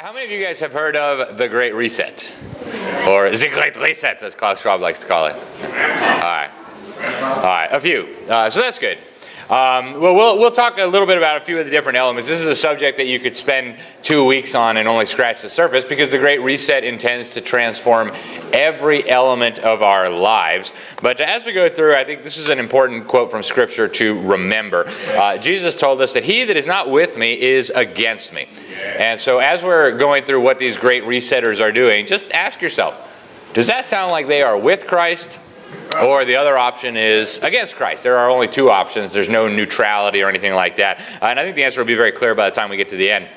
How many of you guys have heard of the Great Reset? Or the Great Reset, as Klaus Schwab likes to call it. All right, a few. So that's good. Well, we'll talk a little bit about a few of the different elements. This is a subject that you could spend 2 weeks on and only scratch the surface, because the Great Reset intends to transform every element of our lives. But as we go through, I think this is an important quote from Scripture to remember. Jesus told us that he that is not with me is against me. And so as we're going through what these Great Resetters are doing, just ask yourself, does that sound like they are with Christ? Or the other option is against Christ. There are only two options. There's no neutrality or anything like that. And I think the answer will be very clear by the time we get to the end.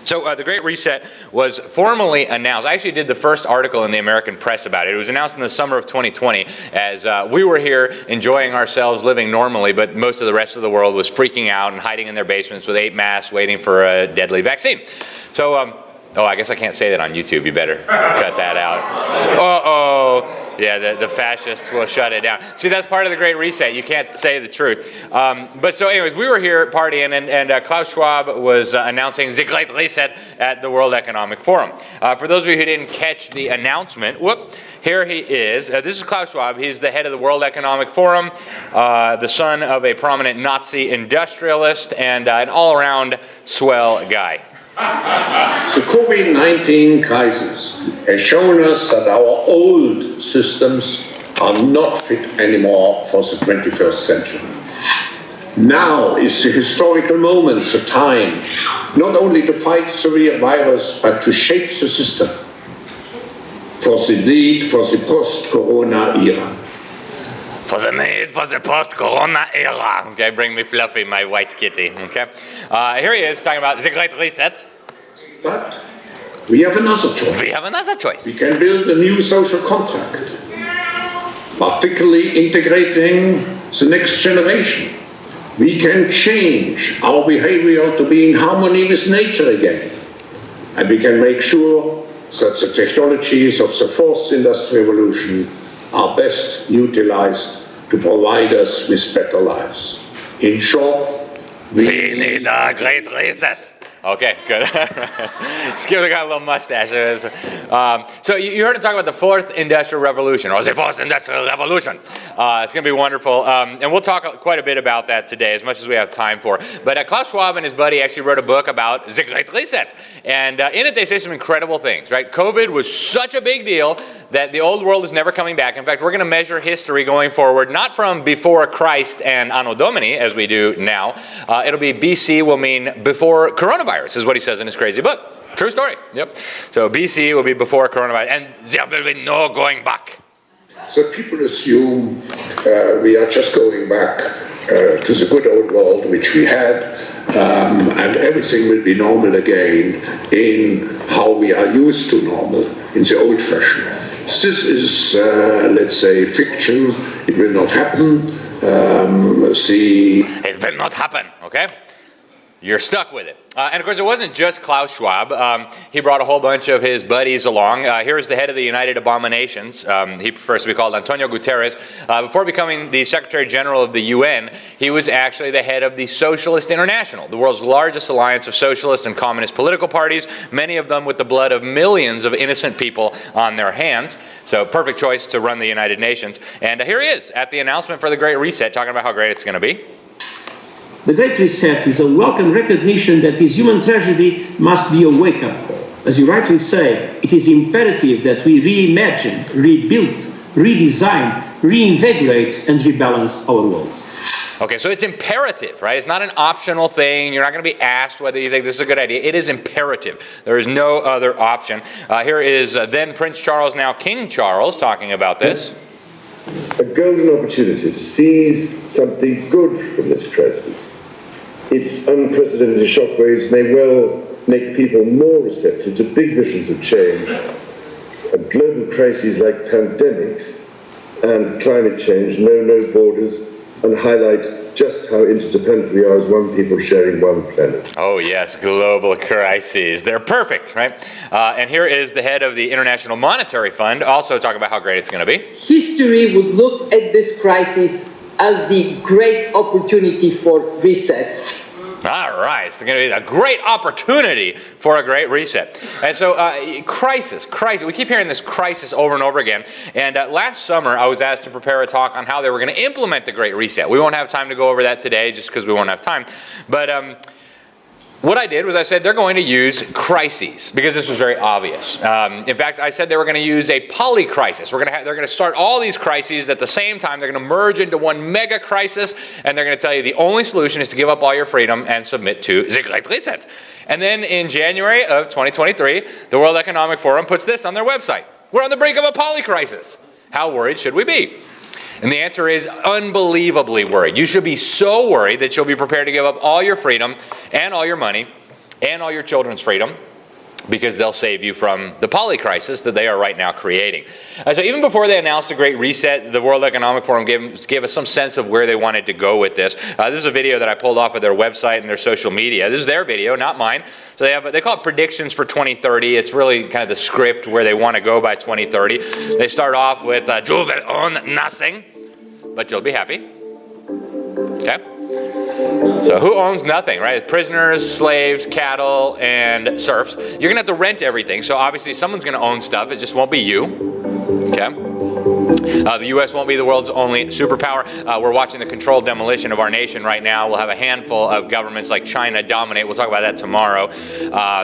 So the Great Reset was formally announced. I actually did the first article in the American press about it. It was announced in the summer of 2020 as we were here enjoying ourselves, living normally, but most of the rest of the world was freaking out and hiding in their basements with 8 masks waiting for a deadly vaccine. So, I guess I can't say that on YouTube. You better cut that out. Yeah, the fascists will shut it down. See, that's part of the Great Reset. You can't say the truth. But so anyways, we were here partying, and Klaus Schwab was announcing the Great Reset at the World Economic Forum. For those of you who didn't catch the announcement, here he is. This is Klaus Schwab. He's the head of the World Economic Forum, the son of a prominent Nazi industrialist, and an all-around swell guy. The COVID-19 crisis has shown us that our old systems are not fit anymore for the 21st century. Now is the historical moment, the time, not only to fight the virus, but to shape the system for the need for the post-corona era. For the need for the post-corona era. Okay, bring me Fluffy, my white kitty. Okay, here he is talking about the Great Reset. But we have another choice. We have another choice. We can build a new social contract, particularly integrating the next generation. We can change our behavior to be in harmony with nature again. And we can make sure that the technologies of the fourth industrial revolution are best utilized to provide us with better lives. In short, we need a Great Reset. Okay, good. Just give the guy a little mustache. So you heard him talk about the fourth industrial revolution, or the fourth industrial revolution. It's going to be wonderful. And we'll talk quite a bit about that today, as much as we have time for. But Klaus Schwab and his buddy actually wrote a book about the Great Reset. And in it, they say some incredible things, right? COVID was such a big deal that the old world is never coming back. In fact, we're going to measure history going forward, not from before Christ and Anno Domini, as we do now. It'll be BC will mean before coronavirus, is what he says in his crazy book. True story. Yep. So BC will be before coronavirus, and there will be no going back. So people assume we are just going back to the good old world, which we had, and everything will be normal again in how we are used to normal, in the old fashion. This is, let's say, fiction. It will not happen. It will not happen, okay? You're stuck with it. And of course, it wasn't just Klaus Schwab. He brought a whole bunch of his buddies along. Here's the head of the United Abominations. He prefers to be called Antonio Guterres. Before becoming the Secretary General of the UN, he was actually the head of the Socialist International, the world's largest alliance of socialist and communist political parties, many of them with the blood of millions of innocent people on their hands. So perfect choice to run the United Nations. And here he is at the announcement for the Great Reset, talking about how great it's going to be. The Great Reset is a welcome recognition that this human tragedy must be a wake-up call. As you rightly say, it is imperative that we reimagine, rebuild, redesign, reinvigorate, and rebalance our world. Okay, so it's imperative, right? It's not an optional thing. You're not going to be asked whether you think this is a good idea. It is imperative. There is no other option. Here is then Prince Charles, now King Charles, talking about this. A golden opportunity to seize something good from this crisis. Its unprecedented shockwaves may well make people more receptive to big visions of change. And global crises like pandemics and climate change know no borders and highlight just how interdependent we are as one people sharing one planet. Oh yes, global crises. They're perfect, right? And here is the head of the International Monetary Fund, also talking about how great it's going to be. History would look at this crisis as the great opportunity for reset. All right, it's going to be a great opportunity for a great reset. And so, crisis. We keep hearing this crisis over and over again. And last summer, I was asked to prepare a talk on how they were going to implement the great reset. We won't have time to go over that today just because we won't have time. But what I did was I said they're going to use crises because this was very obvious. In fact, I said they were going to use a polycrisis. They're going to start all these crises at the same time. They're going to merge into one mega crisis, and they're going to tell you the only solution is to give up all your freedom and submit to the Great Reset. And then in January of 2023, the World Economic Forum puts this on their website. We're on the brink of a polycrisis. How worried should we be? And the answer is unbelievably worried. You should be so worried that you'll be prepared to give up all your freedom and all your money and all your children's freedom because they'll save you from the polycrisis that they are right now creating. So even before they announced the Great Reset, the World Economic Forum gave us some sense of where they wanted to go with this. This is a video that I pulled off of their website and their social media. This is their video, not mine. So they call it predictions for 2030. It's really kind of the script where they want to go by 2030. They start off with, you will own nothing, but you'll be happy. Okay? So who owns nothing, right? Prisoners, slaves, cattle, and serfs. You're going to have to rent everything. So obviously someone's going to own stuff. It just won't be you. Okay? The U.S. won't be the world's only superpower. We're watching the controlled demolition of our nation right now. We'll have a handful of governments like China dominate. We'll talk about that tomorrow.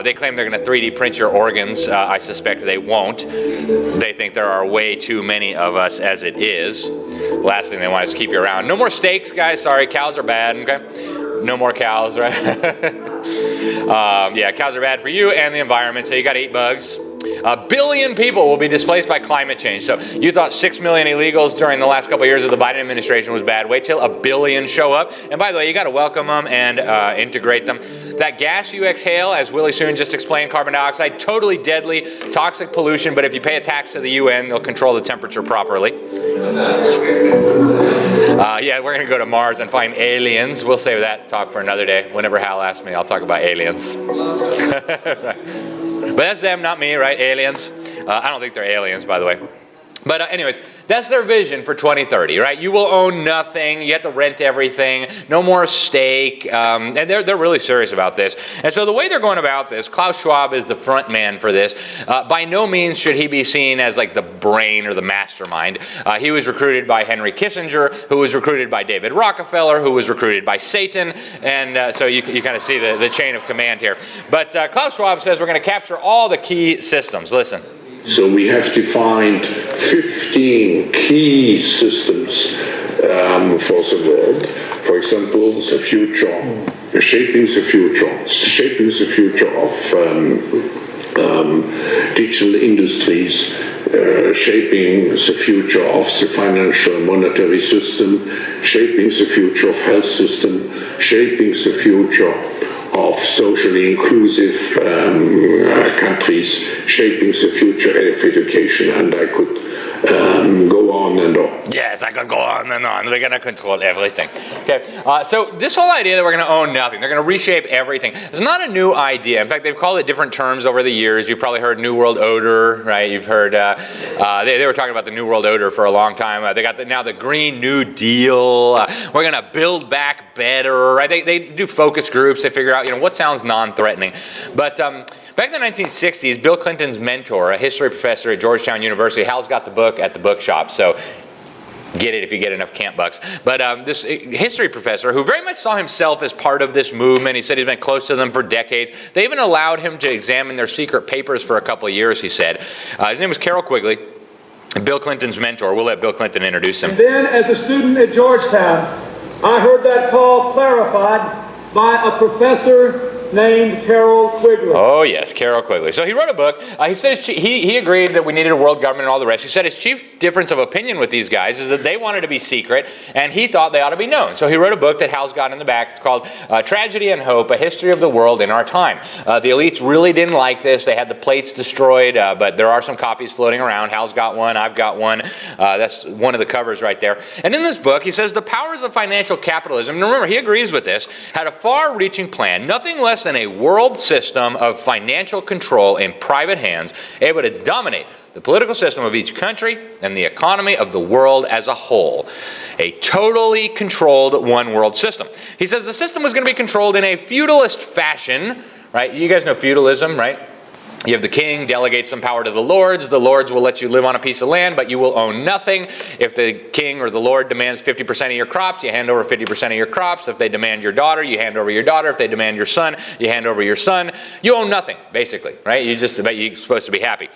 They claim they're going to 3D print your organs. I suspect they won't. They think there are way too many of us as it is. Last thing they want is to keep you around. No more steaks, guys. Sorry, cows are bad. Okay? No more cows, right? Yeah, cows are bad for you and the environment, so you got to eat bugs. 1 billion people will be displaced by climate change. So you thought 6 million illegals during the last couple of years of the Biden administration was bad. Wait till 1 billion show up. And by the way, you got to welcome them and integrate them. That gas you exhale, as Willie Soon just explained, carbon dioxide, totally deadly, toxic pollution. But if you pay a tax to the UN, they'll control the temperature properly. Yeah, we're going to go to Mars and find aliens. We'll save that talk for another day. Whenever Hal asks me, I'll talk about aliens. Right. But that's them, not me, right? Aliens. I don't think they're aliens, by the way. But anyways, that's their vision for 2030, right? You will own nothing. You have to rent everything. No more steak. And they're really serious about this. And so the way they're going about this, Klaus Schwab is the front man for this. By no means should he be seen as like the brain or the mastermind. He was recruited by Henry Kissinger, who was recruited by David Rockefeller, who was recruited by Satan. And so you kind of see the chain of command here. But Klaus Schwab says we're going to capture all the key systems. Listen. So we have defined 15 key systems for the world. For example, the future, shaping the future of digital industries, shaping the future of the financial monetary system, shaping the future of health system, shaping the future of socially inclusive countries, shaping the future of education, and I could go on and on. Yes, I could go on and on. We're going to control everything. Okay, so this whole idea that we're going to own nothing, they're going to reshape everything, it's not a new idea. In fact, they've called it different terms over the years. You've probably heard New World Order, right? You've heard, they were talking about the New World Order for a long time. They got now the Green New Deal. We're going to build back better, right? They do focus groups. They figure out, what sounds non-threatening. But back in the 1960s, Bill Clinton's mentor, a history professor at Georgetown University, Hal's got the book at the bookshop, so get it if you get enough camp bucks. But this history professor, who very much saw himself as part of this movement, he said he's been close to them for decades. They even allowed him to examine their secret papers for a couple of years, he said. His name was Carroll Quigley, Bill Clinton's mentor. We'll let Bill Clinton introduce him. And then, as a student at Georgetown, I heard that call clarified by a professor named Carroll Quigley. Oh yes, Carroll Quigley. So he wrote a book. He says he agreed that we needed a world government and all the rest. He said his chief difference of opinion with these guys is that they wanted to be secret, and he thought they ought to be known. So he wrote a book that Hal's got in the back. It's called Tragedy and Hope, A History of the World in Our Time. The elites really didn't like this. They had the plates destroyed, but there are some copies floating around. Hal's got one. I've got one. That's one of the covers right there. And in this book, he says the powers of financial capitalism, and remember, he agrees with this, had a far-reaching plan, nothing less us in a world system of financial control in private hands, able to dominate the political system of each country and the economy of the world as a whole. A totally controlled one world system. He says the system was going to be controlled in a feudalist fashion, right? You guys know feudalism, right? You have the king delegate some power to the lords. The lords will let you live on a piece of land, but you will own nothing. If the king or the lord demands 50% of your crops, you hand over 50% of your crops. If they demand your daughter, you hand over your daughter. If they demand your son, you hand over your son. You own nothing, basically, right? You're supposed to be happy.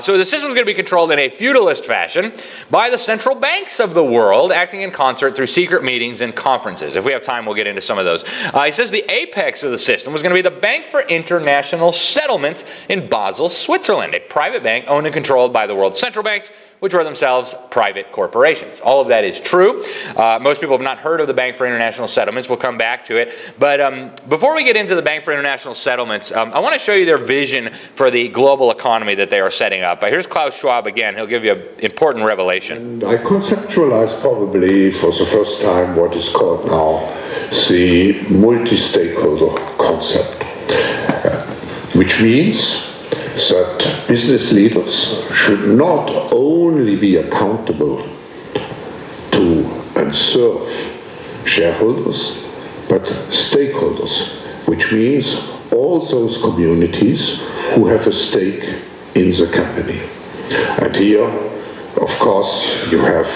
So the system is going to be controlled in a feudalist fashion by the central banks of the world, acting in concert through secret meetings and conferences. If we have time, we'll get into some of those. He says the apex of the system was going to be the Bank for International Settlements in Basel, Switzerland, a private bank owned and controlled by the world's central banks, which were themselves private corporations. All of that is true. Most people have not heard of the Bank for International Settlements. We'll come back to it. But before we get into the Bank for International Settlements, I want to show you their vision for the global economy that they are setting up. Here's Klaus Schwab again. He'll give you an important revelation. And I conceptualize probably for the first time what is called now the multi-stakeholder concept, which means that business leaders should not only be accountable to and serve shareholders, but stakeholders, which means all those communities who have a stake in the company. And here, of course, you have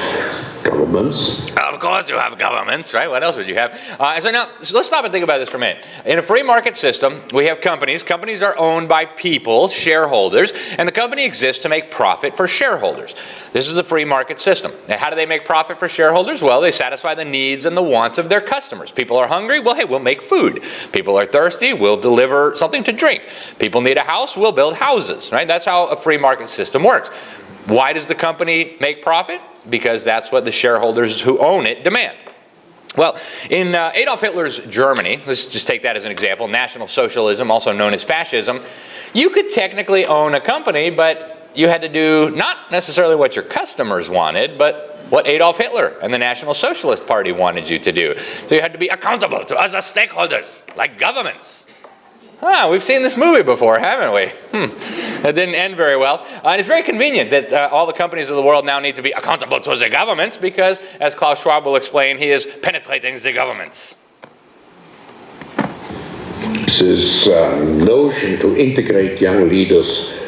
governments. Of course you have governments, right? What else would you have? So let's stop and think about this for a minute. In a free market system, we have companies. Companies are owned by people, shareholders, and the company exists to make profit for shareholders. This is the free market system. And how do they make profit for shareholders? Well, they satisfy the needs and the wants of their customers. People are hungry? Well, hey, we'll make food. People are thirsty? We'll deliver something to drink. People need a house? We'll build houses, right? That's how a free market system works. Why does the company make profit? Because that's what the shareholders who own it demand. Well, in Adolf Hitler's Germany, let's just take that as an example, National Socialism, also known as fascism, you could technically own a company, but you had to do not necessarily what your customers wanted, but what Adolf Hitler and the National Socialist Party wanted you to do. So you had to be accountable to other stakeholders, like governments. We've seen this movie before, haven't we? It didn't end very well. And it's very convenient that all the companies of the world now need to be accountable to the governments because, as Klaus Schwab will explain, he is penetrating the governments. This notion to integrate young leaders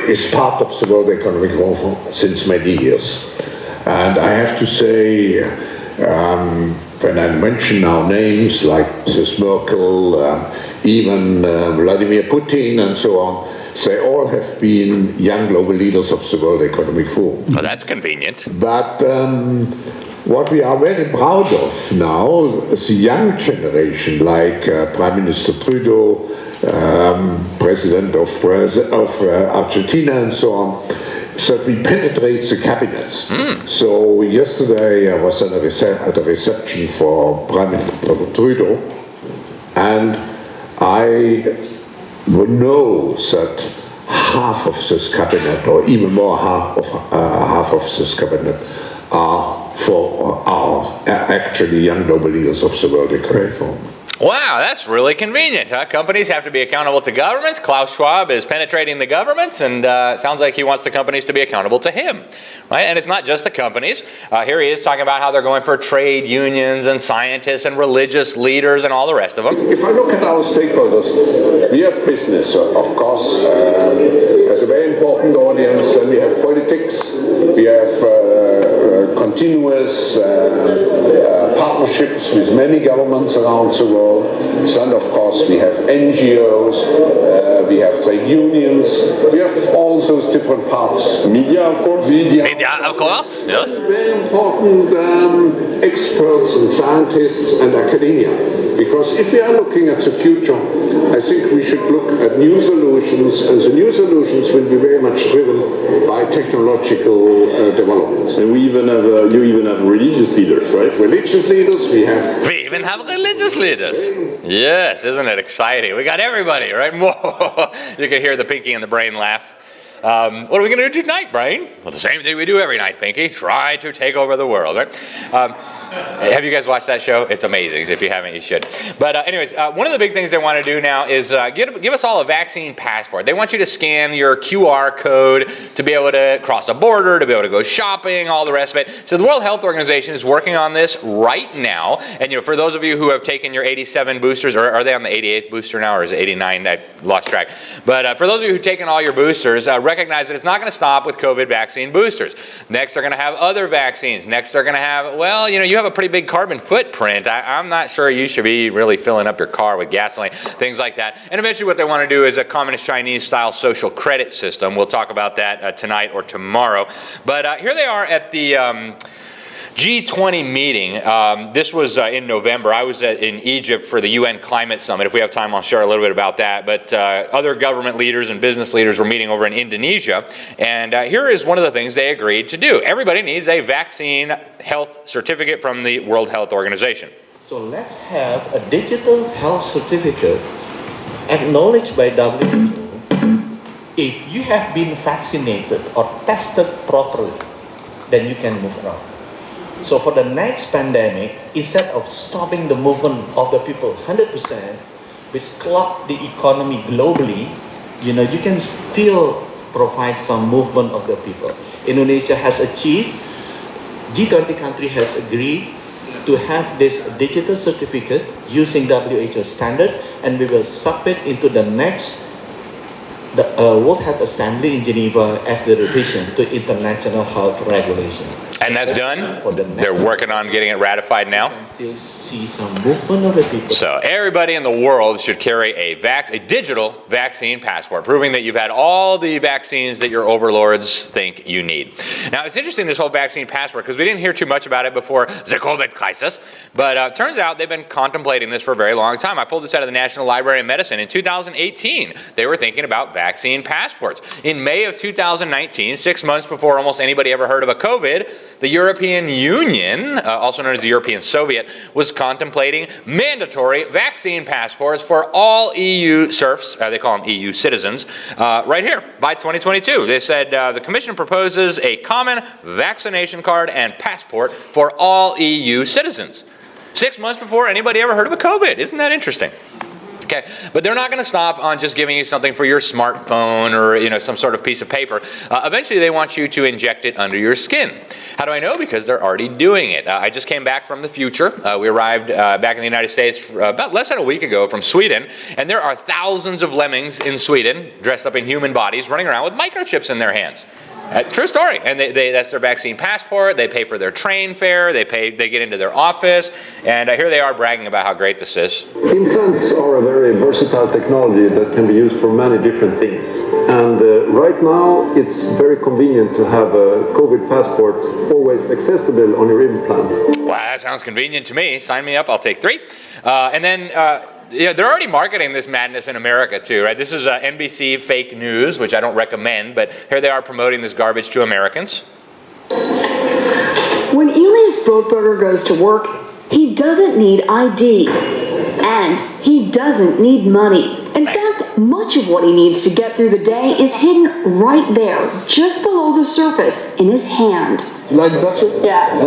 is part of the World Economic Forum since many years. And I have to say, when I mention now names like Mrs. Merkel, even Vladimir Putin and so on, they all have been young global leaders of the World Economic Forum. Well, that's convenient. But what we are very proud of now is the young generation, like Prime Minister Trudeau, President of Argentina and so on, that we penetrate the cabinets. So yesterday I was at a reception for Prime Minister Trudeau, and I know that half of this cabinet, or even more half of this cabinet, are actually young global leaders of the World Economic Forum. Wow, that's really convenient, huh? Companies have to be accountable to governments. Klaus Schwab is penetrating the governments, and it sounds like he wants the companies to be accountable to him, right? And it's not just the companies. Here he is talking about how they're going for trade unions and scientists and religious leaders and all the rest of them. If I look at our stakeholders, we have business, of course, as a very important audience, and we have politics, we have continuous partnerships with many governments around the world. And of course, we have NGOs, we have trade unions, we have all those different parts. Media, of course. Media, of course, yes. Very important experts and scientists and academia. Because if we are looking at the future, I think we should look at new solutions, and the new solutions will be very much driven by technological developments. And you even have religious leaders, right? Religious leaders, we even have religious leaders. Yes, isn't it exciting? We got everybody, right? You can hear the Pinky and the Brain laugh. What are we going to do tonight, Brain? Well, the same thing we do every night, Pinky. Try to take over the world, right? Have you guys watched that show? It's amazing. If you haven't, you should. But anyways, one of the big things they want to do now is give us all a vaccine passport. They want you to scan your QR code to be able to cross a border, to be able to go shopping, all the rest of it. So the World Health Organization is working on this right now. And for those of you who have taken your 87 boosters, or are they on the 88th booster now, or is it 89? I lost track. But for those of you who've taken all your boosters, recognize that it's not going to stop with COVID vaccine boosters. Next, they're going to have other vaccines. Next, they're going to have, well, you have a pretty big carbon footprint. I'm not sure you should be really filling up your car with gasoline, things like that. And eventually what they want to do is a communist Chinese style social credit system. We'll talk about that tonight or tomorrow. But here they are at the G20 meeting. This was in November. I was in Egypt for the UN Climate Summit. If we have time, I'll share a little bit about that. But other government leaders and business leaders were meeting over in Indonesia. And here is one of the things they agreed to do. Everybody needs a vaccine health certificate from the World Health Organization. So let's have a digital health certificate acknowledged by WHO if you have been vaccinated or tested properly, then you can move around. So for the next pandemic, instead of stopping the movement of the people 100%, which clog the economy globally, you can still provide some movement of the people. Indonesia has achieved, G20 country has agreed to have this digital certificate using WHO standard, and we will submit into the next World Health Assembly in Geneva as the revision to international health regulation. And that's done. They're working on getting it ratified now. You can still see some movement of the people. So everybody in the world should carry a digital vaccine passport, proving that you've had all the vaccines that your overlords think you need. Now, it's interesting, this whole vaccine passport, because we didn't hear too much about it before the COVID crisis, but it turns out they've been contemplating this for a very long time. I pulled this out of the National Library of Medicine. In 2018, they were thinking about vaccine passports. In May of 2019, 6 months before almost anybody ever heard of a COVID, the European Union, also known as the European Soviet, was contemplating mandatory vaccine passports for all EU serfs, they call them EU citizens, right here by 2022. They said the Commission proposes a common vaccination card and passport for all EU citizens. 6 months before anybody ever heard of a COVID. Isn't that interesting? Okay, but they're not going to stop on just giving you something for your smartphone or some sort of piece of paper. Eventually, they want you to inject it under your skin. How do I know? Because they're already doing it. I just came back from the future. We arrived back in the United States about less than a week ago from Sweden, and there are thousands of lemmings in Sweden dressed up in human bodies running around with microchips in their hands. True story. And that's their vaccine passport. They pay for their train fare. They get into their office. And here they are bragging about how great this is. Implants are a very versatile technology that can be used for many different things. And right now, it's very convenient to have a COVID passport always accessible on your implant. Wow, that sounds convenient to me. Sign me up. I'll take 3. And then they're already marketing this madness in America too, right? This is NBC fake news, which I don't recommend, but here they are promoting this garbage to Americans. When Elias Brotberger goes to work, he doesn't need ID, and he doesn't need money. In fact, much of what he needs to get through the day is hidden right there, just below the surface, in his hand. You like to touch it? Yeah.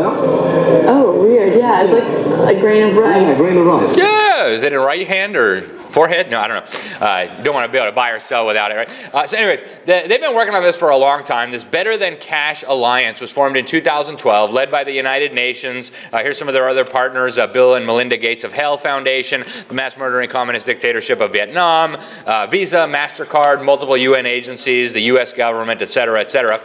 Oh, weird. Yeah, it's like a grain of rice. Yeah, a grain of rice. Yeah, is it in right hand or forehead? No, I don't know. You don't want to be able to buy or sell without it, right? So anyways, they've been working on this for a long time. This Better Than Cash Alliance was formed in 2012, led by the United Nations. Here's some of their other partners, Bill and Melinda Gates of Hell Foundation, the mass murdering communist dictatorship of Vietnam, Visa, MasterCard, multiple UN agencies, the US government, et cetera, et cetera.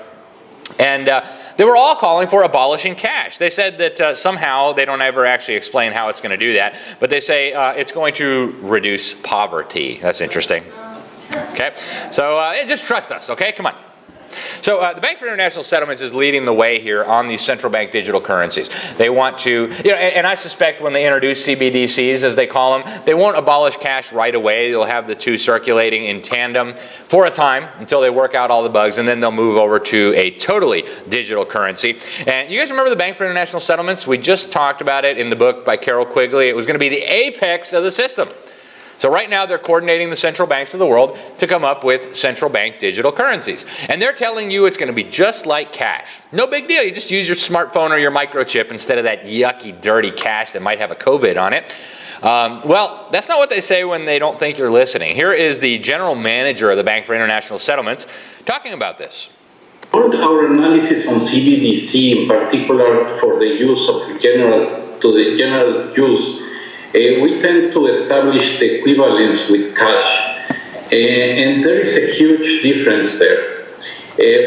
And they were all calling for abolishing cash. They said that somehow, they don't ever actually explain how it's going to do that, but they say it's going to reduce poverty. That's interesting. Okay, so just trust us, okay? Come on. So the Bank for International Settlements is leading the way here on these central bank digital currencies. They want to, and I suspect when they introduce CBDCs, as they call them, they won't abolish cash right away. They'll have the two circulating in tandem for a time until they work out all the bugs, and then they'll move over to a totally digital currency. And you guys remember the Bank for International Settlements? We just talked about it in the book by Carol Quigley. It was going to be the apex of the system. So right now they're coordinating the central banks of the world to come up with central bank digital currencies. And they're telling you it's going to be just like cash. No big deal. You just use your smartphone or your microchip instead of that yucky, dirty cash that might have a COVID on it. Well, that's not what they say when they don't think you're listening. Here is the general manager of the Bank for International Settlements talking about this. Our analysis on CBDC, in particular for the use of general use, we tend to establish the equivalence with cash, and there is a huge difference there.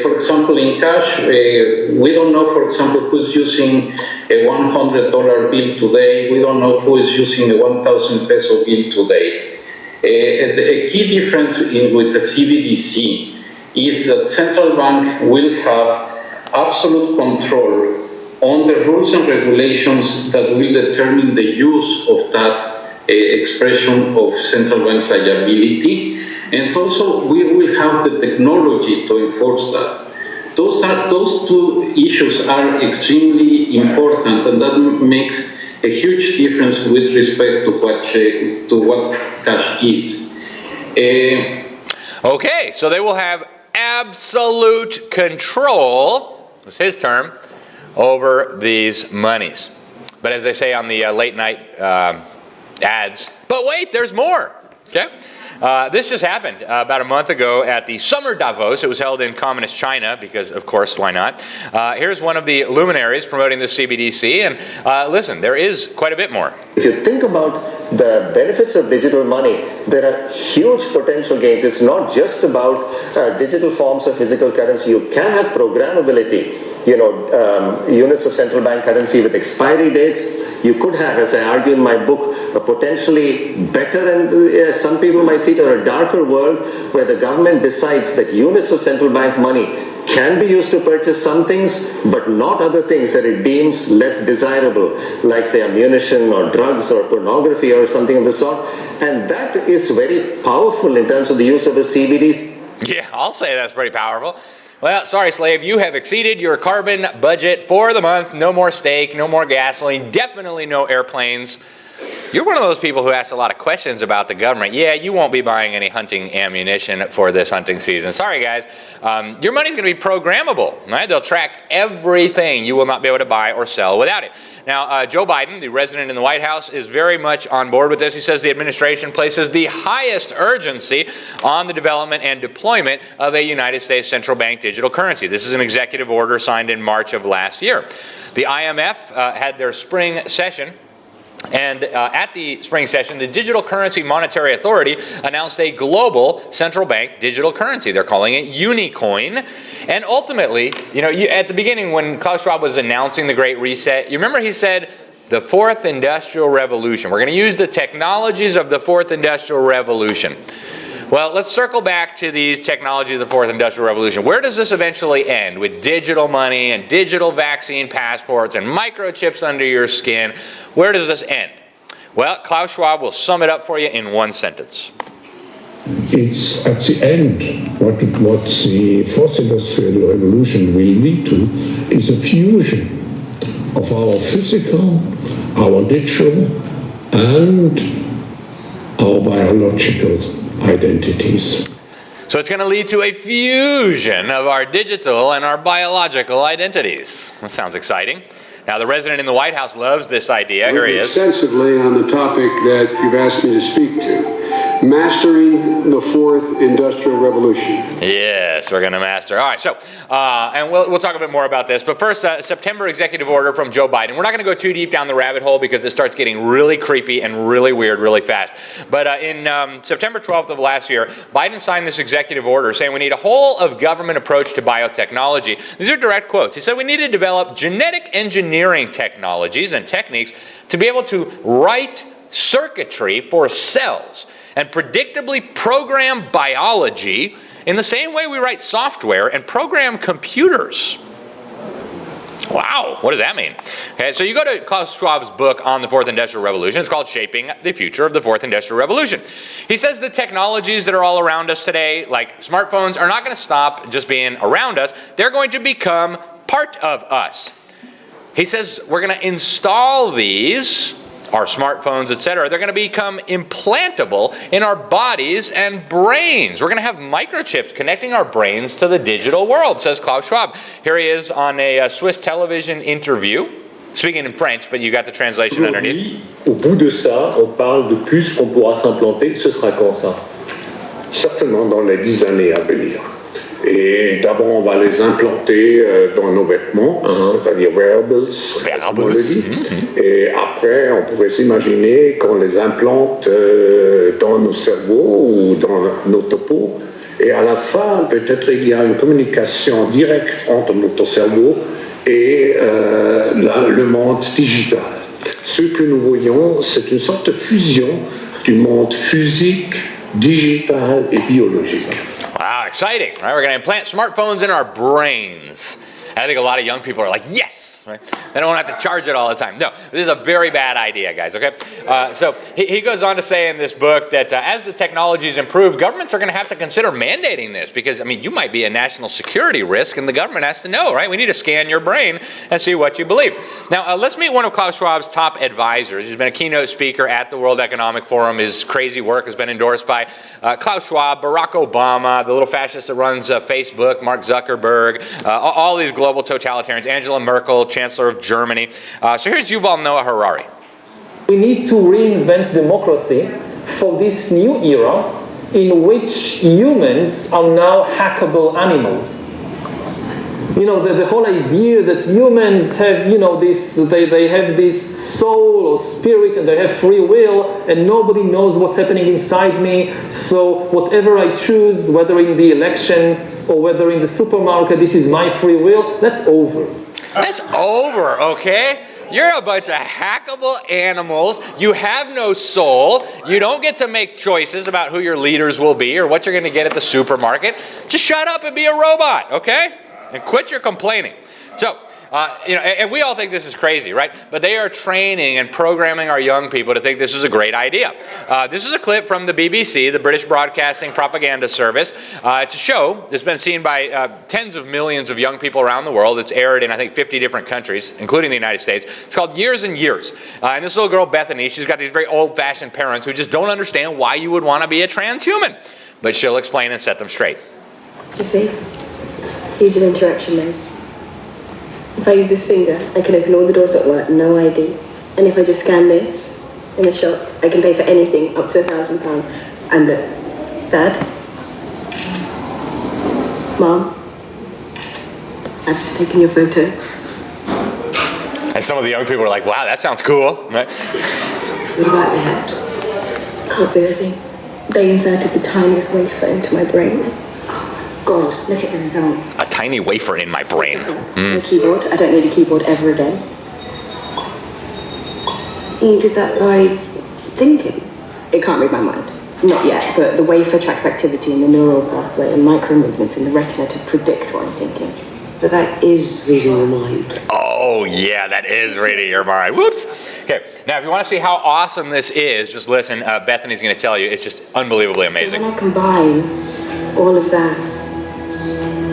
For example, in cash, we don't know, for example, who's using a $100 bill today. We don't know who is using a 1,000 peso bill today. A key difference with the CBDC is that central bank will have absolute control on the rules and regulations that will determine the use of that expression of central bank liability, and also we will have the technology to enforce that. Those two issues are extremely important, and that makes a huge difference with respect to what cash is. Okay, so they will have absolute control, was his term, over these monies. But as they say on the late night ads, but wait, there's more, okay? This just happened about a month ago at the Summer Davos. It was held in Communist China because, of course, why not? Here's one of the luminaries promoting the CBDC, and listen, there is quite a bit more. If you think about the benefits of digital money, there are huge potential gains. It's not just about digital forms of physical currency. You can have programmability. Units of central bank currency with expiry dates. You could have, as I argue in my book, a potentially better and some people might see it as a darker world where the government decides that units of central bank money can be used to purchase some things, but not other things that it deems less desirable, like say ammunition or drugs or pornography or something of the sort. And that is very powerful in terms of the use of a CBD. Yeah, I'll say that's pretty powerful. Well, sorry, slave, you have exceeded your carbon budget for the month. No more steak, no more gasoline, definitely no airplanes. You're one of those people who asks a lot of questions about the government. Yeah, you won't be buying any hunting ammunition for this hunting season. Sorry, guys. Your money's going to be programmable, right? They'll track everything. You will not be able to buy or sell without it. Now, Joe Biden, the resident in the White House, is very much on board with this. He says the administration places the highest urgency on the development and deployment of a United States central bank digital currency. This is an executive order signed in March of last year. The IMF had their spring session. And at the spring session, the Digital Currency Monetary Authority announced a global central bank digital currency. They're calling it Unicoin. And ultimately, at the beginning when Klaus Schwab was announcing the Great Reset, you remember he said, the fourth industrial revolution. We're going to use the technologies of the fourth industrial revolution. Well, let's circle back to these technologies of the fourth industrial revolution. Where does this eventually end with digital money and digital vaccine passports and microchips under your skin? Where does this end? Well, Klaus Schwab will sum it up for you in one sentence. It's at the end, what the fourth industrial revolution will lead to is a fusion of our physical, our digital, and our biological identities. So it's going to lead to a fusion of our digital and our biological identities. That sounds exciting. Now, the resident in the White House loves this idea. Here he is. Extensively on the topic that you've asked me to speak to. Mastering the fourth industrial revolution. Yes, we're going to master. All right, so, and we'll talk a bit more about this. But first, September executive order from Joe Biden. We're not going to go too deep down the rabbit hole because it starts getting really creepy and really weird really fast. But in September 12th of last year, Biden signed this executive order saying we need a whole-of-government approach to biotechnology. These are direct quotes. He said we need to develop genetic engineering technologies and techniques to be able to write circuitry for cells and predictably program biology in the same way we write software and program computers. Wow, what does that mean? Okay, so you go to Klaus Schwab's book on the Fourth Industrial Revolution. It's called Shaping the Future of the Fourth Industrial Revolution. He says the technologies that are all around us today, like smartphones, are not going to stop just being around us. They're going to become part of us. He says we're going to install these our smartphones, etc., they're going to become implantable in our bodies and brains. We're going to have microchips connecting our brains to the digital world, says Klaus Schwab. Here he is on a Swiss television interview, speaking in French, but you got the translation underneath. Au bout de ça, on parle de puces qu'on pourra s'implanter. Ce sera quand ça? Certainement dans les 10 années à venir. Et d'abord, on va les implanter dans nos vêtements, c'est-à-dire wearables, comme on le dit. Et après, on pourrait s'imaginer qu'on les implante dans nos cerveaux ou dans notre peau. Et à la fin, peut-être il y a une communication directe entre notre cerveau et le monde digital. Ce que nous voyons, c'est une sorte de fusion du monde physique, digital et biologique. Wow, exciting, right? We're going to implant smartphones in our brains. And I think a lot of young people are like, yes, right? They don't have to charge it all the time. No, this is a very bad idea, guys, okay? So he goes on to say in this book that as the technologies improve, governments are going to have to consider mandating this because, I mean, you might be a national security risk and the government has to know, right? We need to scan your brain and see what you believe. Now, let's meet one of Klaus Schwab's top advisors. He's been a keynote speaker at the World Economic Forum. His crazy work has been endorsed by Klaus Schwab, Barack Obama, the little fascist that runs Facebook, Mark Zuckerberg, all these global totalitarians, Angela Merkel, Chancellor of Germany. So here's Yuval Noah Harari. We need to reinvent democracy for this new era in which humans are now hackable animals. You know, the whole idea that humans have, you know, they have this soul or spirit and they have free will and nobody knows what's happening inside me. So whatever I choose, whether in the election or whether in the supermarket, this is my free will, that's over. That's over, okay? You're a bunch of hackable animals. You have no soul. You don't get to make choices about who your leaders will be or what you're going to get at the supermarket. Just shut up and be a robot, okay? And quit your complaining. So, you know, and we all think this is crazy, right? But they are training and programming our young people to think this is a great idea. This is a clip from the BBC, the British Broadcasting Propaganda Service. It's a show that's been seen by tens of millions of young people around the world. It's aired in, I think, 50 different countries, including the United States. It's called Years and Years. And this little girl, Bethany, she's got these very old-fashioned parents who just don't understand why you would want to be a transhuman. But she'll explain and set them straight. You see? These are interaction modes. If I use this finger, I can open all the doors at work, no ID. And if I just scan this in the shop, I can pay for anything up to £1,000. And look, Dad, Mom, I've just taken your photo. And some of the young people are like, wow, that sounds cool. Right? What about the head? Can't feel a thing. They inserted the tiniest wafer into my brain. God, look at the result. A tiny wafer in my brain. No keyboard. I don't need a keyboard ever again. You did that by thinking? It can't read my mind. Not yet, but the wafer tracks activity in the neural pathway and micro movements in the retina to predict what I'm thinking. But that is reading your mind. Oh, yeah, that is reading your mind. Whoops. Okay, now if you want to see how awesome this is, just listen. Bethany's going to tell you. It's just unbelievably amazing. So when I combine all of that,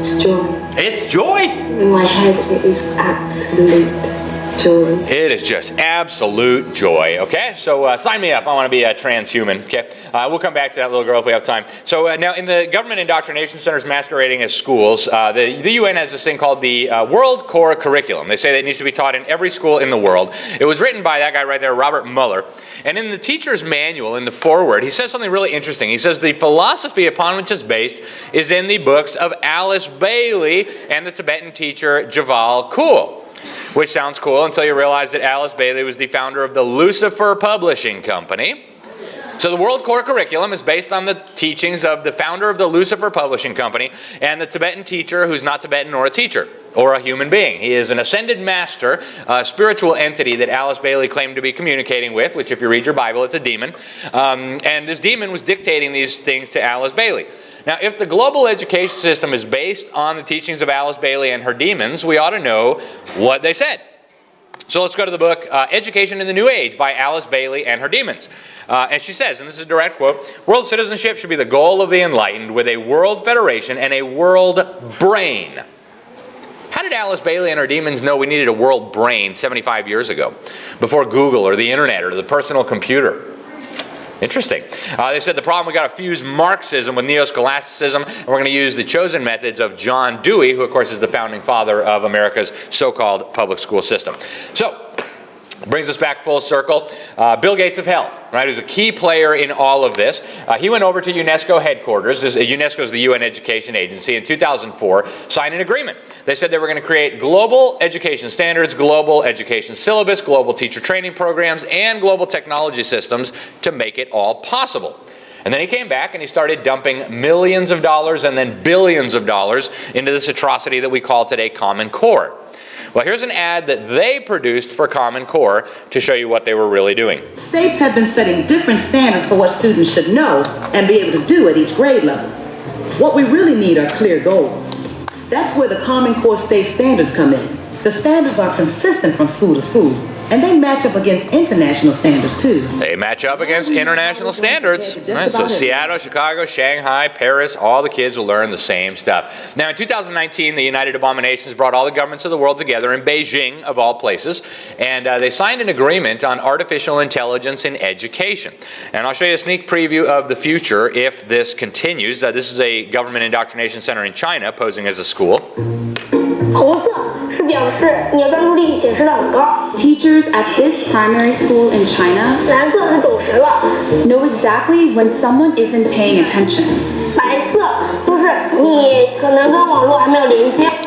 it's joy. It's joy? In my head, it is absolute joy. It is just absolute joy, okay? So sign me up. I want to be a transhuman, okay? We'll come back to that little girl if we have time. So now in the government indoctrination centers masquerading as schools, the UN has this thing called the World Core Curriculum. They say that it needs to be taught in every school in the world. It was written by that guy right there, Robert Mueller. And in the teacher's manual, in the foreword, he says something really interesting. He says the philosophy upon which it's based is in the books of Alice Bailey and the Tibetan teacher Javal Kul. Which sounds cool until you realize that Alice Bailey was the founder of the Lucifer Publishing Company. So the World Core Curriculum is based on the teachings of the founder of the Lucifer Publishing Company and the Tibetan teacher who's not Tibetan or a teacher or a human being. He is an ascended master, a spiritual entity that Alice Bailey claimed to be communicating with, which if you read your Bible, it's a demon. And this demon was dictating these things to Alice Bailey. Now, if the global education system is based on the teachings of Alice Bailey and her demons, we ought to know what they said. So let's go to the book, Education in the New Age by Alice Bailey and Her Demons. And she says, and this is a direct quote, world citizenship should be the goal of the enlightened with a world federation and a world brain. How did Alice Bailey and her demons know we needed a world brain 75 years ago, before Google or the internet or the personal computer? Interesting. They said the problem, we got to fuse Marxism with neo-scholasticism, and we're going to use the chosen methods of John Dewey, who of course is the founding father of America's so-called public school system. So, brings us back full circle. Bill Gates of hell, right, who's a key player in all of this. He went over to UNESCO headquarters. UNESCO is the UN Education Agency. In 2004, signed an agreement. They said they were going to create global education standards, global education syllabus, global teacher training programs, and global technology systems to make it all possible. And then he came back and he started dumping millions of dollars and then billions of dollars into this atrocity that we call today Common Core. Well, here's an ad that they produced for Common Core to show you what they were really doing. States have been setting different standards for what students should know and be able to do at each grade level. What we really need are clear goals. That's where the Common Core state standards come in. The standards are consistent from school to school, and they match up against international standards too. They match up against international standards. Right? So Seattle, Chicago, Shanghai, Paris, all the kids will learn the same stuff. Now in 2019, the United Abominations brought all the governments of the world together in Beijing, of all places, and they signed an agreement on artificial intelligence in education. And I'll show you a sneak preview of the future if this continues. This is a government indoctrination center in China posing as a school. Teachers at this primary school in China know exactly when someone isn't paying attention.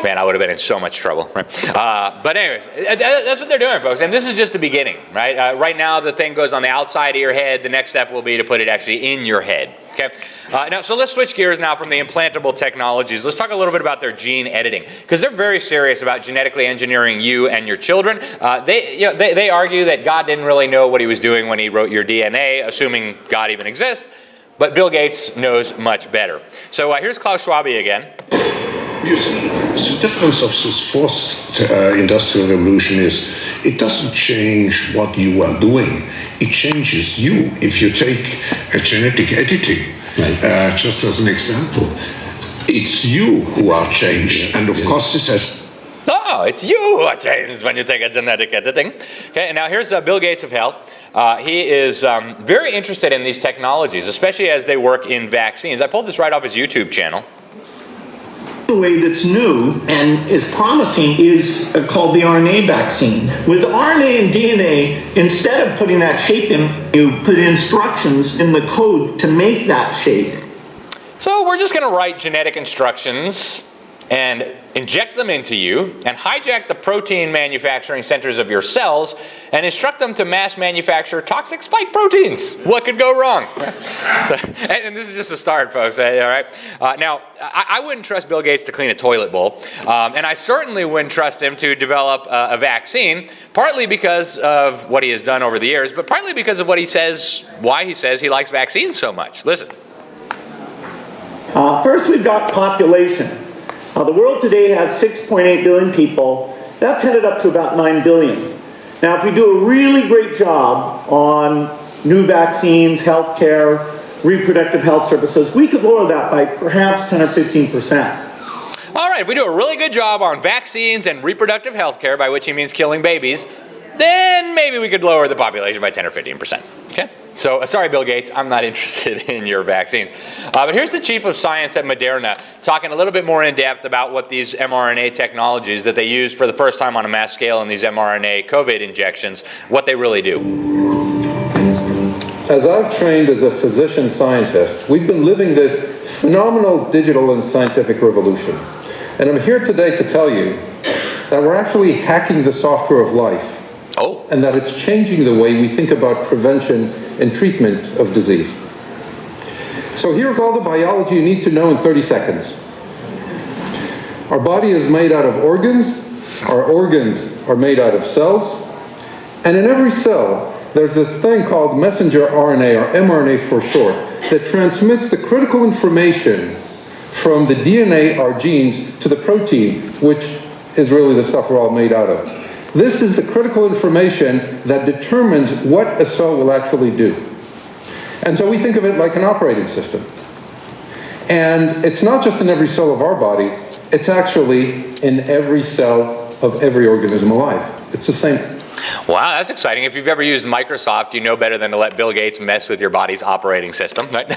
Man, I would have been in so much trouble. Right? But anyways, that's what they're doing, folks. And this is just the beginning, right? Right now, the thing goes on the outside of your head. The next step will be to put it actually in your head. Okay. Now, so let's switch gears now from the implantable technologies. Let's talk a little bit about their gene editing, because they're very serious about genetically engineering you and your children. They argue that God didn't really know what he was doing when he wrote your DNA, assuming God even exists. But Bill Gates knows much better. So here's Klaus Schwab again. You see, the difference of this fourth industrial revolution is it doesn't change what you are doing. It changes you. If you take genetic editing, just as an example, it's you who are changed. And of course this has... Oh, it's you who are changed when you take a genetic editing. Okay, and now here's Bill Gates of hell. He is very interested in these technologies, especially as they work in vaccines. I pulled this right off his YouTube channel. The way that's new and is promising is called the RNA vaccine. With RNA and DNA, instead of putting that shape in, you put instructions in the code to make that shape. So we're just going to write genetic instructions and inject them into you and hijack the protein manufacturing centers of your cells and instruct them to mass manufacture toxic spike proteins. What could go wrong? So, and this is just a start, folks. All right. Now, I wouldn't trust Bill Gates to clean a toilet bowl, and I certainly wouldn't trust him to develop a vaccine, partly because of what he has done over the years, but partly because of what he says, why he says he likes vaccines so much. Listen. First, we've got population. The world today has 6.8 billion people. That's headed up to about 9 billion. Now, if we do a really great job on new vaccines, healthcare, reproductive health services, we could lower that by perhaps 10 or 15%. All right, if we do a really good job on vaccines and reproductive health care, by which he means killing babies, then maybe we could lower the population by 10 or 15%. Okay? So, sorry, Bill Gates, I'm not interested in your vaccines. But here's the chief of science at Moderna talking a little bit more in depth about what these mRNA technologies that they use for the first time on a mass scale in these mRNA COVID injections, what they really do. As I've trained as a physician scientist, we've been living this phenomenal digital and scientific revolution. And I'm here today to tell you that we're actually hacking the software of life. Oh. And that it's changing the way we think about prevention and treatment of disease. So here's all the biology you need to know in 30 seconds. Our body is made out of organs. Our organs are made out of cells. And in every cell, there's this thing called messenger RNA, or mRNA for short, that transmits the critical information from the DNA, our genes, to the protein, which is really the stuff we're all made out of. This is the critical information that determines what a cell will actually do. And so we think of it like an operating system. And it's not just in every cell of our body, it's actually in every cell of every organism alive. It's the same. Wow, that's exciting. If you've ever used Microsoft, you know better than to let Bill Gates mess with your body's operating system. Right?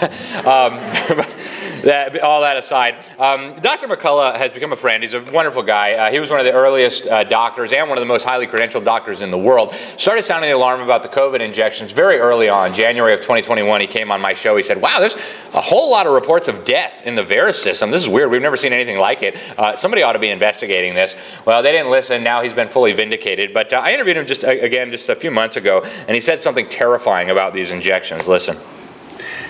All that aside, Dr. McCullough has become a friend. He's a wonderful guy. He was one of the earliest doctors and one of the most highly credentialed doctors in the world. Started sounding the alarm about the COVID injections very early on. January of 2021, he came on my show. He said, wow, there's a whole lot of reports of death in the VAERS system. This is weird. We've never seen anything like it. Somebody ought to be investigating this. Well, they didn't listen. Now he's been fully vindicated. But I interviewed him just a few months ago, and he said something terrifying about these injections. Listen.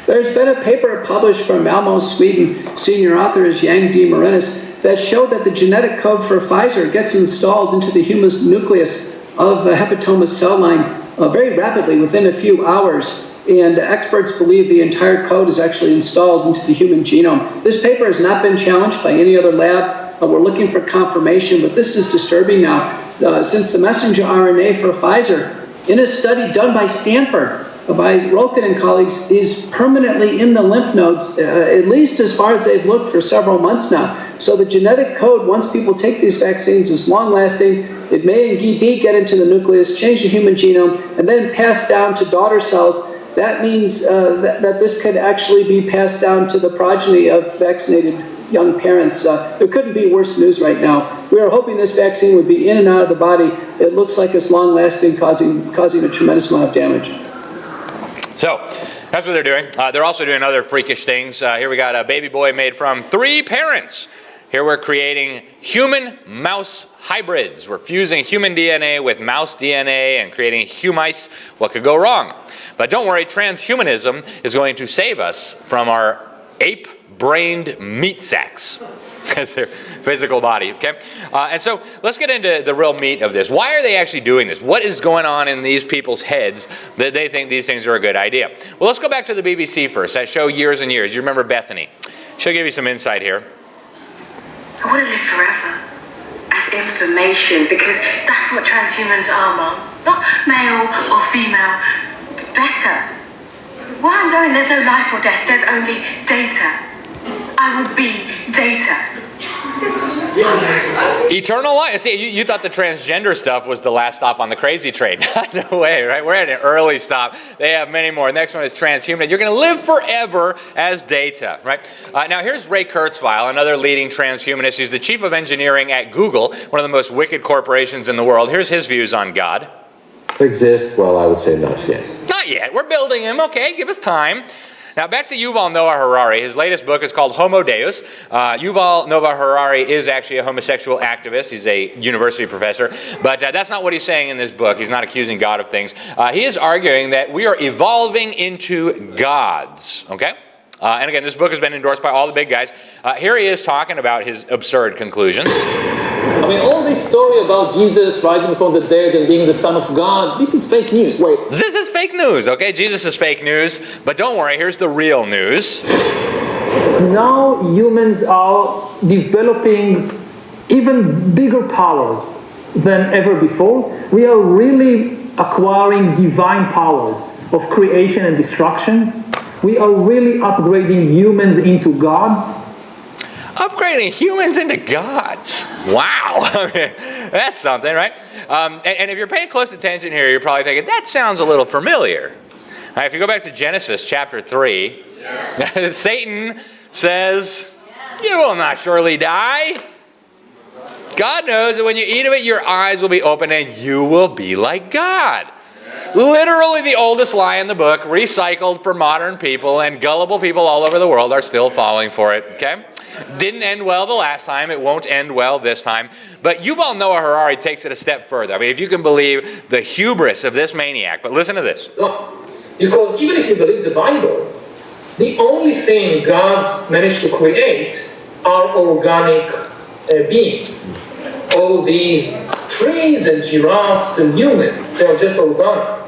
There's been a paper published from Malmö, Sweden, senior author is Yang D. Morenis, that showed that the genetic code for Pfizer gets installed into the human nucleus of the hepatoma cell line very rapidly, within a few hours. And experts believe the entire code is actually installed into the human genome. This paper has not been challenged by any other lab. We're looking for confirmation, but this is disturbing now. Since the messenger RNA for Pfizer, in a study done by Stanford, by Roken and colleagues, is permanently in the lymph nodes, at least as far as they've looked for several months now. So the genetic code, once people take these vaccines, is long-lasting. It may indeed get into the nucleus, change the human genome, and then pass down to daughter cells. That means that this could actually be passed down to the progeny of vaccinated young parents. There couldn't be worse news right now. We are hoping this vaccine would be in and out of the body. It looks like it's long-lasting, causing a tremendous amount of damage. So that's what they're doing. They're also doing other freakish things. Here we got a baby boy made from 3 parents. Here we're creating human-mouse hybrids. We're fusing human DNA with mouse DNA and creating humice. What could go wrong? But don't worry, transhumanism is going to save us from our ape-brained meat sacks. As their physical body, okay? And so let's get into the real meat of this. Why are they actually doing this? What is going on in these people's heads that they think these things are a good idea? Well, let's go back to the BBC first. That show Years and Years. You remember Bethany. She'll give you some insight here. I want to live forever as information, because that's what transhumans are, Mom. Not male or female. Better. Where I'm going, there's no life or death. There's only data. I will be data. Eternal life. See, you thought the transgender stuff was the last stop on the crazy train. No way, right? We're at an early stop. They have many more. Next one is transhuman. You're going to live forever as data, right? Now, here's Ray Kurzweil, another leading transhumanist. He's the chief of engineering at Google, one of the most wicked corporations in the world. Here's his views on God. Exist? Well, I would say not yet. Not yet. We're building him. Okay, give us time. Now, back to Yuval Noah Harari. His latest book is called Homo Deus. Yuval Noah Harari is actually a homosexual activist. He's a university professor. But that's not what he's saying in this book. He's not accusing God of things. He is arguing that we are evolving into gods. Okay? And again, this book has been endorsed by all the big guys. Here he is talking about his absurd conclusions. I mean, all this story about Jesus rising from the dead and being the Son of God, this is fake news. Wait. This is fake news, okay? Jesus is fake news. But don't worry, here's the real news. Now humans are developing even bigger powers than ever before. We are really acquiring divine powers of creation and destruction. We are really upgrading humans into gods. Upgrading humans into gods. Wow. I mean, that's something, right? And if you're paying close attention here, you're probably thinking, that sounds a little familiar. All right, if you go back to Genesis chapter 3, Satan says, you will not surely die. God knows that when you eat of it, your eyes will be open and you will be like God. Literally the oldest lie in the book, recycled for modern people, and gullible people all over the world are still falling for it, okay? Didn't end well the last time. It won't end well this time. But Yuval Noah Harari takes it a step further. I mean, if you can believe the hubris of this maniac. But listen to this. Because even if you believe the Bible, the only thing God managed to create are organic beings. All these trees and giraffes and humans, they are just organic.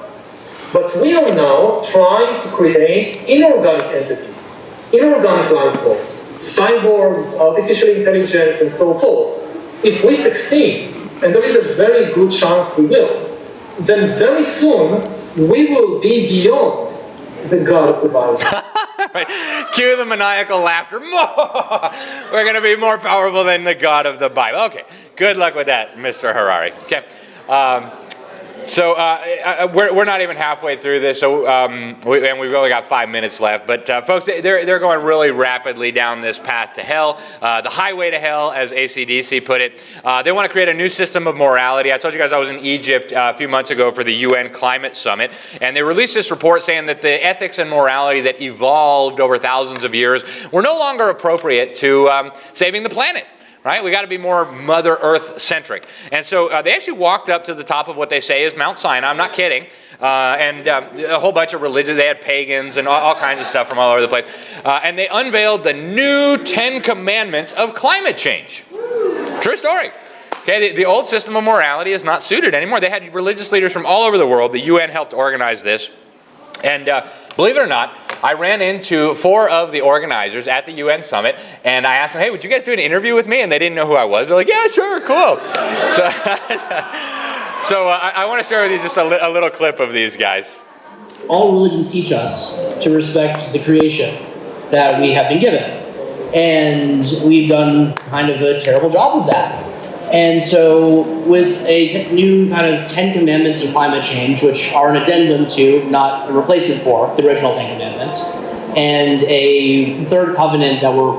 But we are now trying to create inorganic entities, inorganic life forms, cyborgs, artificial intelligence, and so forth. If we succeed, and there is a very good chance we will, then very soon we will be beyond the God of the Bible. Right? Cue the maniacal laughter. We're going to be more powerful than the God of the Bible. Okay, good luck with that, Mr. Harari. Okay. So we're not even halfway through this, so and we've only got 5 minutes left. But folks, they're going really rapidly down this path to hell, the highway to hell, as AC/DC put it. They want to create a new system of morality. I told you guys I was in Egypt a few months ago for the UN Climate Summit, and they released this report saying that the ethics and morality that evolved over thousands of years were no longer appropriate to saving the planet. Right? We got to be more Mother Earth centric. And so they actually walked up to the top of what they say is Mount Sinai. I'm not kidding. And a whole bunch of religions. They had pagans and all kinds of stuff from all over the place. And they unveiled the new 10 commandments of climate change. True story. Okay, the old system of morality is not suited anymore. They had religious leaders from all over the world. The UN helped organize this. And believe it or not, I ran into 4 of the organizers at the UN Summit, and I asked them, hey, would you guys do an interview with me? And they didn't know who I was. They're like, yeah, sure, cool. So I want to share with you just a little clip of these guys. All religions teach us to respect the creation that we have been given. And we've done kind of a terrible job of that. And so with a new kind of 10 commandments of climate change, which are an addendum to, not a replacement for, the original 10 commandments, and a third covenant that we're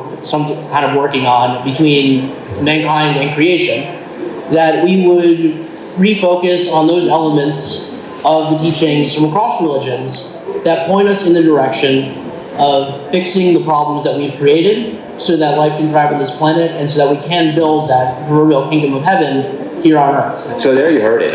kind of working on between mankind and creation, that we would refocus on those elements of the teachings from across religions that point us in the direction of fixing the problems that we've created so that life can thrive on this planet and so that we can build that proverbial kingdom of heaven here on earth. So there you heard it.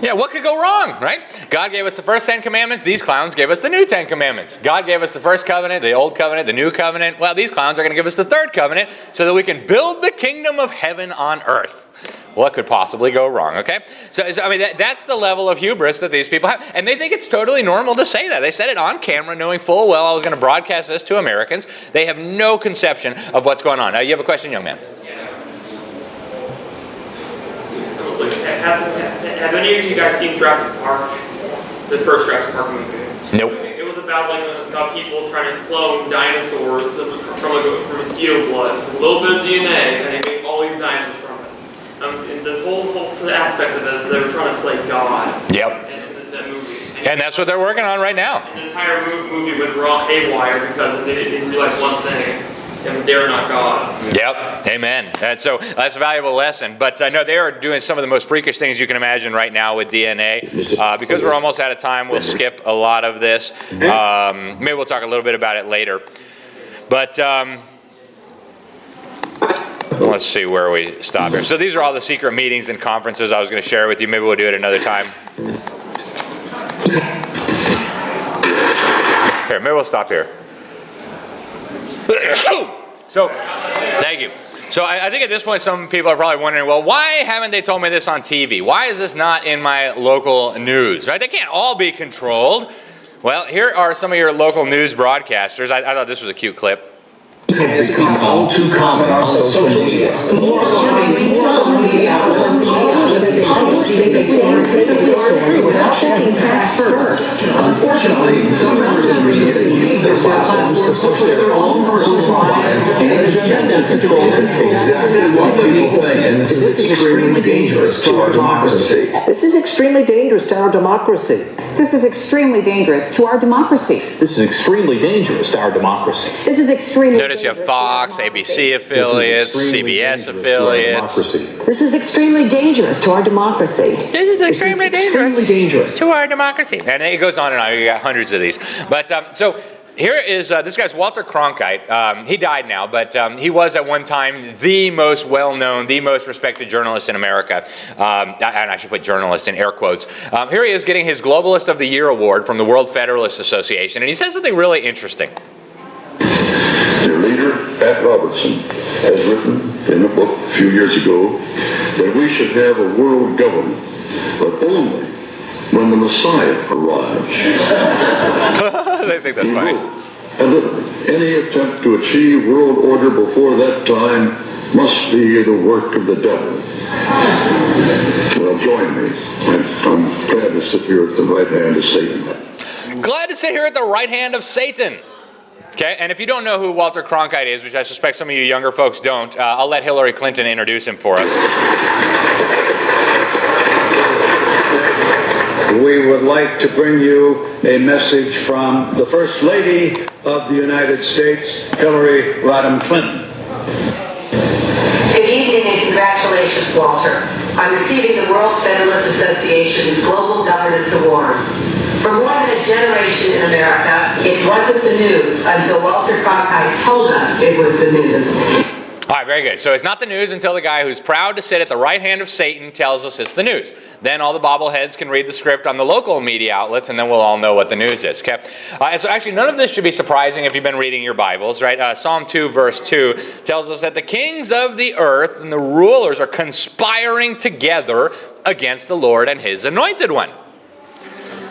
Yeah, what could go wrong, right? God gave us the first 10 commandments. These clowns gave us the new 10 commandments. God gave us the first covenant, the old covenant, the new covenant. Well, these clowns are going to give us the third covenant so that we can build the kingdom of heaven on earth. What could possibly go wrong, okay? So I mean, that's the level of hubris that these people have. And they think it's totally normal to say that. They said it on camera, knowing full well I was going to broadcast this to Americans. They have no conception of what's going on. Now, you have a question, young man? Have any of you guys seen Jurassic Park? The first Jurassic Park movie? Nope. It was about people trying to clone dinosaurs from mosquito blood, a little bit of DNA, and they make all these dinosaurs from it. And the whole aspect of it is they were trying to play God. Yep. In that movie. And that's what they're working on right now. And the entire movie went wrong haywire because they didn't realize one thing. And they're not God. Yep, amen. And so that's a valuable lesson. But I know they are doing some of the most freakish things you can imagine right now with DNA. Because we're almost out of time, we'll skip a lot of this. Maybe we'll talk a little bit about it later. But let's see where we stop here. So these are all the secret meetings and conferences I was going to share with you. Maybe we'll do it another time. Here, maybe we'll stop here. So, thank you. So I think at this point some people are probably wondering, well, why haven't they told me this on TV? Why is this not in my local news? Right? They can't all be controlled. Well, here are some of your local news broadcasters. I thought this was a cute clip. Has become all too common on social media. Without checking facts first. Unfortunately, some members of the media use their platforms to push their own personal bias and agenda control exactly what people think. And this is extremely dangerous to our democracy. This is extremely dangerous to our democracy. This is extremely dangerous to our democracy. This is extremely dangerous to our democracy. This is extremely Notice you have Fox, ABC affiliates, CBS affiliates. This is extremely dangerous to our democracy. This is extremely dangerous to our democracy. And it goes on and on. You got hundreds of these. But so here is, this guy's Walter Cronkite. He died now, but he was at one time the most well-known, the most respected journalist in America. And I should put journalist in air quotes. Here he is getting his Globalist of the Year award from the World Federalist Association. And he says something really interesting. Their leader, Pat Robertson, has written in a book a few years ago that we should have a world government, but only when the Messiah arrives. They think that's funny. And any attempt to achieve world order before that time must be the work of the devil. Well, join me. I'm glad to sit here at the right hand of Satan. Glad to sit here at the right hand of Satan. Okay, and if you don't know who Walter Cronkite is, which I suspect some of you younger folks don't, I'll let Hillary Clinton introduce him for us. We would like to bring you a message from the First Lady of the United States, Hillary Rodham Clinton. Good evening and congratulations, Walter, on receiving the World Federalist Association's Global Governance Award. For more than a generation in America, it wasn't the news until Walter Cronkite told us it was the news. All right, very good. So it's not the news until the guy who's proud to sit at the right hand of Satan tells us it's the news. Then all the bobbleheads can read the script on the local media outlets, and then we'll all know what the news is. Okay. And so actually, none of this should be surprising if you've been reading your Bibles, right? Psalm 2, verse 2 tells us that the kings of the earth and the rulers are conspiring together against the Lord and His anointed one.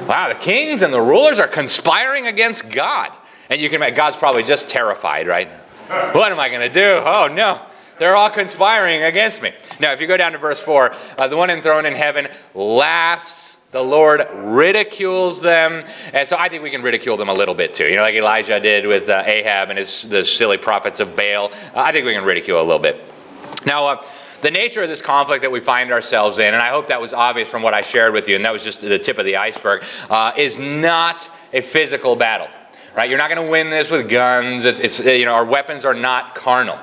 Wow, the kings and the rulers are conspiring against God. And you can imagine, God's probably just terrified, right? What am I going to do? Oh, no. They're all conspiring against me. Now, if you go down to verse 4, the one enthroned in heaven laughs. The Lord ridicules them. And so I think we can ridicule them a little bit too. You know, like Elijah did with Ahab and the silly prophets of Baal. I think we can ridicule a little bit. Now, the nature of this conflict that we find ourselves in, and I hope that was obvious from what I shared with you, and that was just the tip of the iceberg, is not a physical battle. Right? You're not going to win this with guns. Our weapons are not carnal.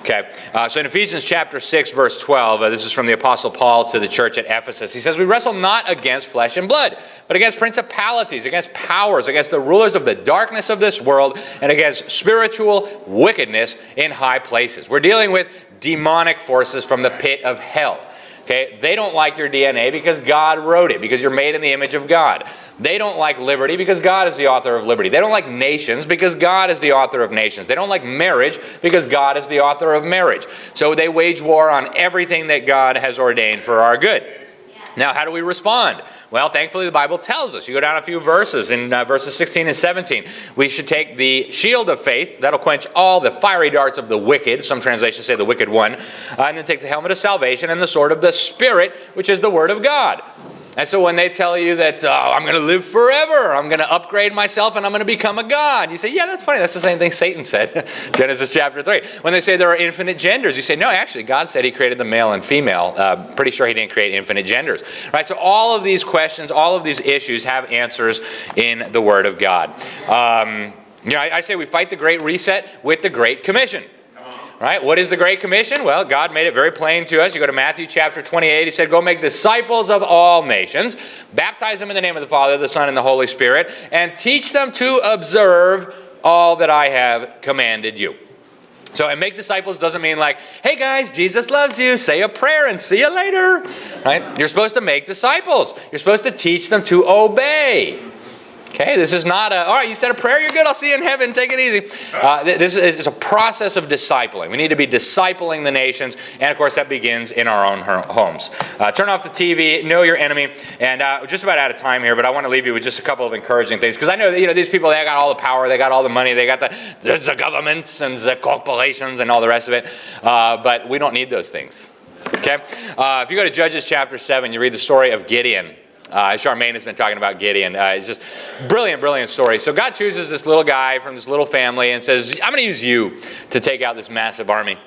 Okay. So in Ephesians chapter 6, verse 12, this is from the Apostle Paul to the church at Ephesus. He says, "We wrestle not against flesh and blood, but against principalities, against powers, against the rulers of the darkness of this world, and against spiritual wickedness in high places." We're dealing with demonic forces from the pit of hell. Okay, they don't like your DNA because God wrote it, because you're made in the image of God. They don't like liberty because God is the author of liberty. They don't like nations because God is the author of nations. They don't like marriage because God is the author of marriage. So they wage war on everything that God has ordained for our good. Now, how do we respond? Well, thankfully, the Bible tells us. You go down a few verses, in verses 16 and 17. We should take the shield of faith. That'll quench all the fiery darts of the wicked. Some translations say the wicked one. And then take the helmet of salvation and the sword of the Spirit, which is the Word of God. And so when they tell you that I'm going to live forever, I'm going to upgrade myself, and I'm going to become a god, you say, yeah, that's funny. That's the same thing Satan said, Genesis chapter 3. When they say there are infinite genders, you say, no, actually, God said He created the male and female. Pretty sure He didn't create infinite genders. Right? So all of these questions, all of these issues have answers in the Word of God. I say we fight the Great Reset with the Great Commission. Right? What is the Great Commission? Well, God made it very plain to us. You go to Matthew chapter 28. He said, "Go make disciples of all nations, baptize them in the name of the Father, the Son, and the Holy Spirit, and teach them to observe all that I have commanded you." So, and make disciples doesn't mean like, hey guys, Jesus loves you, say a prayer and see you later. Right? You're supposed to make disciples. You're supposed to teach them to obey. Okay, this is not all right, you said a prayer, you're good, I'll see you in heaven, take it easy. This is a process of discipling. We need to be discipling the nations, and of course that begins in our own homes. Turn off the TV, know your enemy, and just about out of time here, but I want to leave you with just a couple of encouraging things, because I know these people, they got all the power, they got all the money, they got the governments and the corporations and all the rest of it, but we don't need those things. Okay? If you go to Judges chapter 7, you read the story of Gideon. Charmaine has been talking about Gideon. It's just brilliant, brilliant story. So God chooses this little guy from this little family and says, I'm going to use you to take out this massive army.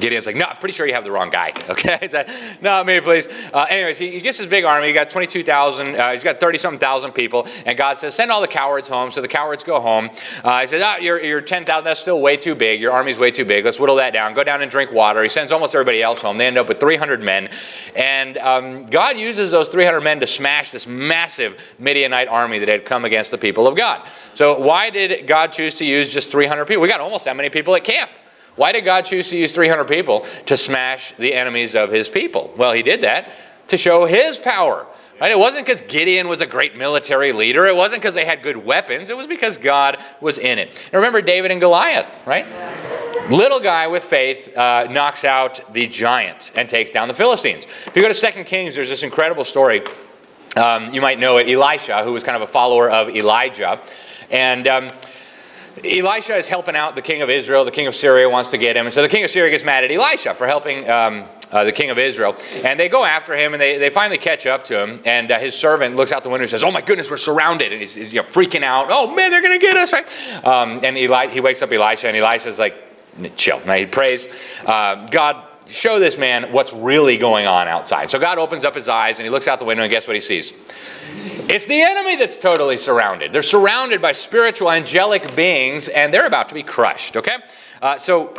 Gideon's like, no, I'm pretty sure you have the wrong guy. Okay, it's like, no, me, please. Anyways, he gets this big army. He got 22,000. He's got 30-something thousand people. And God says, send all the cowards home. So the cowards go home. He says, you're 10,000. That's still way too big. Your army's way too big. Let's whittle that down. Go down and drink water. He sends almost everybody else home. They end up with 300 men. And God uses those 300 men to smash this massive Midianite army that had come against the people of God. So why did God choose to use just 300 people? We got almost that many people at camp. Why did God choose to use 300 people to smash the enemies of His people? Well, He did that to show His power. Right? It wasn't because Gideon was a great military leader. It wasn't because they had good weapons. It was because God was in it. And remember David and Goliath, right? Little guy with faith knocks out the giant and takes down the Philistines. If you go to 2 Kings, there's this incredible story. You might know it. Elisha, who was kind of a follower of Elijah. And Elisha is helping out the king of Israel. The king of Syria wants to get him. And so the king of Syria gets mad at Elisha for helping the king of Israel. And they go after him, and they finally catch up to him. And his servant looks out the window and says, "Oh my goodness, we're surrounded." And he's freaking out. "Oh man, they're going to get us." Right? And he wakes up Elisha, and Elisha's like, chill. Now he prays, "God, show this man what's really going on outside." So God opens up his eyes, and he looks out the window, and guess what he sees? It's the enemy that's totally surrounded. They're surrounded by spiritual angelic beings, and they're about to be crushed, okay? So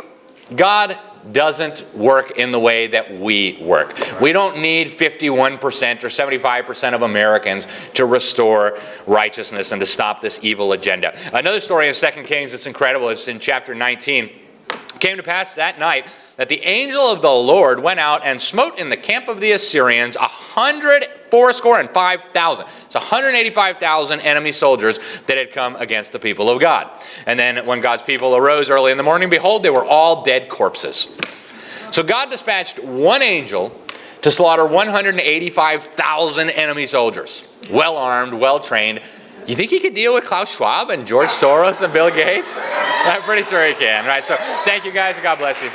God doesn't work in the way that we work. We don't need 51% or 75% of Americans to restore righteousness and to stop this evil agenda. Another story in 2 Kings that's incredible is in chapter 19. It came to pass that night that the angel of the Lord went out and smote in the camp of the Assyrians 185,000. It's 185,000 enemy soldiers that had come against the people of God. And then when God's people arose early in the morning, behold, they were all dead corpses. So God dispatched one angel to slaughter 185,000 enemy soldiers, well armed, well trained. You think he could deal with Klaus Schwab and George Soros and Bill Gates? I'm pretty sure he can. Right? So thank you guys, and God bless you.